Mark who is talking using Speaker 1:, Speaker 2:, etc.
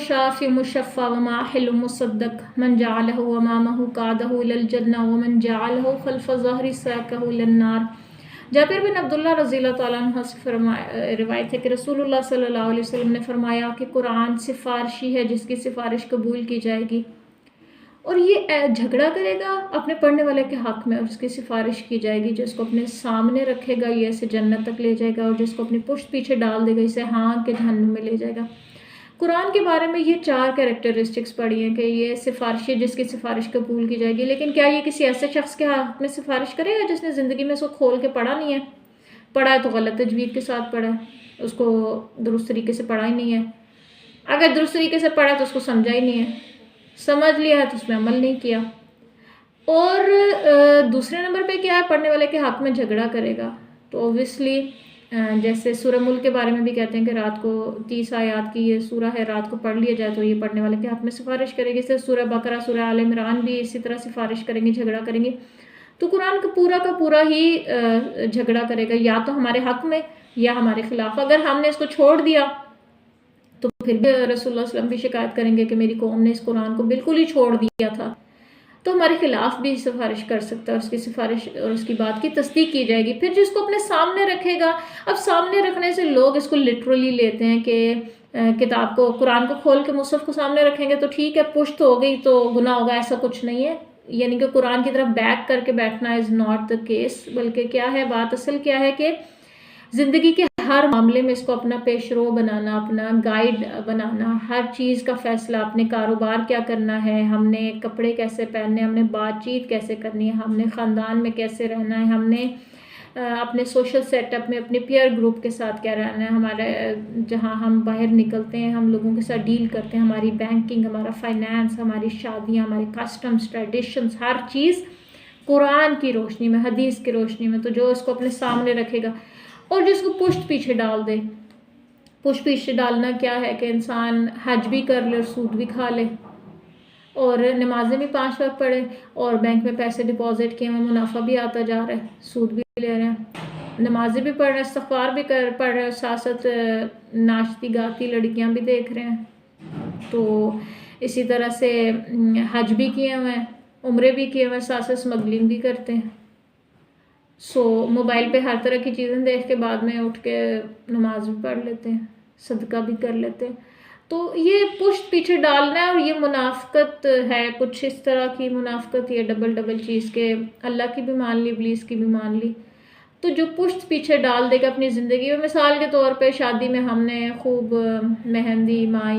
Speaker 1: شافع مشفع وماحل مصدق من جعله امامه قاده الى الجنہ ومن جعله خلف ظهر ساقه الى النار۔ جابر بن عبداللہ رضی اللہ تعالیٰ عنہ سے روایت ہے کہ رسول اللہ صلی اللہ علیہ وسلم نے فرمایا کہ قرآن سفارشی ہے جس کی سفارش قبول کی جائے گی، اور یہ جھگڑا کرے گا اپنے پڑھنے والے کے حق میں، اور اس کی سفارش کی جائے گی، جس کو اپنے سامنے رکھے گا یہ اسے جنت تک لے جائے گا، اور جس کو اپنی پشت پیچھے ڈال دے گا اسے ہاں کے جہنم میں لے جائے گا۔ قرآن کے بارے میں یہ 4 کریکٹرسٹکس پڑھی ہیں کہ یہ سفارشی ہے جس کی سفارش قبول کی جائے گی، لیکن کیا یہ کسی ایسے شخص کے حق میں سفارش کرے گا جس نے زندگی میں اس کو کھول کے پڑھا نہیں ہے؟ پڑھا ہے تو غلط تجوید کے ساتھ پڑھا ہے، اس کو درست طریقے سے پڑھا ہی نہیں ہے، اگر درست طریقے سے پڑھا تو اس کو سمجھا ہی نہیں ہے، سمجھ لیا ہے تو اس میں عمل نہیں کیا۔ اور دوسرے نمبر پہ کیا ہے، پڑھنے والے کے حق میں جھگڑا کرے گا، تو اوبویسلی جیسے سورہ ملک کے بارے میں بھی کہتے ہیں کہ رات کو 30 آیات کی یہ سورہ ہے، رات کو پڑھ لیا جائے تو یہ پڑھنے والے کے حق میں سفارش کرے گی۔ سے سورہ بقرہ، سورہ آل عمران بھی اسی طرح سفارش کریں گی، جھگڑا کریں گی۔ تو قرآن کا پورا ہی جھگڑا کرے گا، یا تو ہمارے حق میں یا ہمارے خلاف۔ اگر ہم نے اس کو چھوڑ دیا تو پھر بھی رسول اللہ صلی اللہ علیہ وسلم بھی شکایت کریں گے کہ میری قوم نے اس قرآن کو بالکل ہی چھوڑ دیا تھا، تو ہمارے خلاف بھی سفارش کر سکتا ہے، اس کی سفارش اور اس کی بات کی تصدیق کی جائے گی۔ پھر جس کو اپنے سامنے رکھے گا، اب سامنے رکھنے سے لوگ اس کو لٹرلی لیتے ہیں کہ کتاب کو، قرآن کو کھول کے مصحف کو سامنے رکھیں گے تو ٹھیک ہے، پشت ہو گئی تو گناہ ہوگا، ایسا کچھ نہیں ہے۔ یعنی کہ قرآن کی طرف بیک کر کے بیٹھنا از ناٹ دا کیس، بلکہ کیا ہے بات، اصل کیا ہے کہ زندگی کے ہر معاملے میں اس کو اپنا پیش رو بنانا، اپنا گائیڈ بنانا، ہر چیز کا فیصلہ، اپنے کاروبار کیا کرنا ہے، ہم نے کپڑے کیسے پہننے، ہم نے بات چیت کیسے کرنی ہے، ہم نے خاندان میں کیسے رہنا ہے، ہم نے اپنے سوشل سیٹ اپ میں اپنے پیئر گروپ کے ساتھ کیا رہنا ہے، ہمارے جہاں ہم باہر نکلتے ہیں ہم لوگوں کے ساتھ ڈیل کرتے ہیں، ہماری بینکنگ، ہمارا فائنانس، ہماری شادیاں، ہمارے کسٹمز، ٹریڈیشنز، ہر چیز قرآن کی روشنی میں، حدیث کی روشنی میں۔ تو جو اس کو اپنے سامنے رکھے گا اور جس کو پشت پیچھے ڈال دے، پشت پیچھے ڈالنا کیا ہے کہ انسان حج بھی کر لے اور سود بھی کھا لے، اور نمازیں بھی 5 وقت پڑھے، اور بینک میں پیسے ڈپازٹ کیے ہوئے منافع بھی آتا جا رہا ہے، سود بھی لے رہے ہیں، نمازیں بھی پڑھ رہے ہیں، استغفار بھی پڑھ رہے ہیں، ساتھ ساتھ ناچتی گاتی لڑکیاں بھی دیکھ رہے ہیں، تو اسی طرح سے حج بھی کیے ہوئے ہیں، عمرے بھی کیے ہوئے ہیں، ساتھ ساتھ اسمگلنگ بھی کرتے ہیں۔ موبائل پہ ہر طرح کی چیزیں دیکھ کے بعد میں اٹھ کے نماز بھی پڑھ لیتے ہیں، صدقہ بھی کر لیتے ہیں۔ تو یہ پشت پیچھے ڈالنا ہے، اور یہ منافقت ہے، کچھ اس طرح کی منافقت، یہ ڈبل چیز کے اللہ کی بھی مان لی، ابلیس کی بھی مان لی۔ تو جو پشت پیچھے ڈال دے گا اپنی زندگی میں، مثال کے طور پہ شادی میں ہم نے خوب مہندی مائی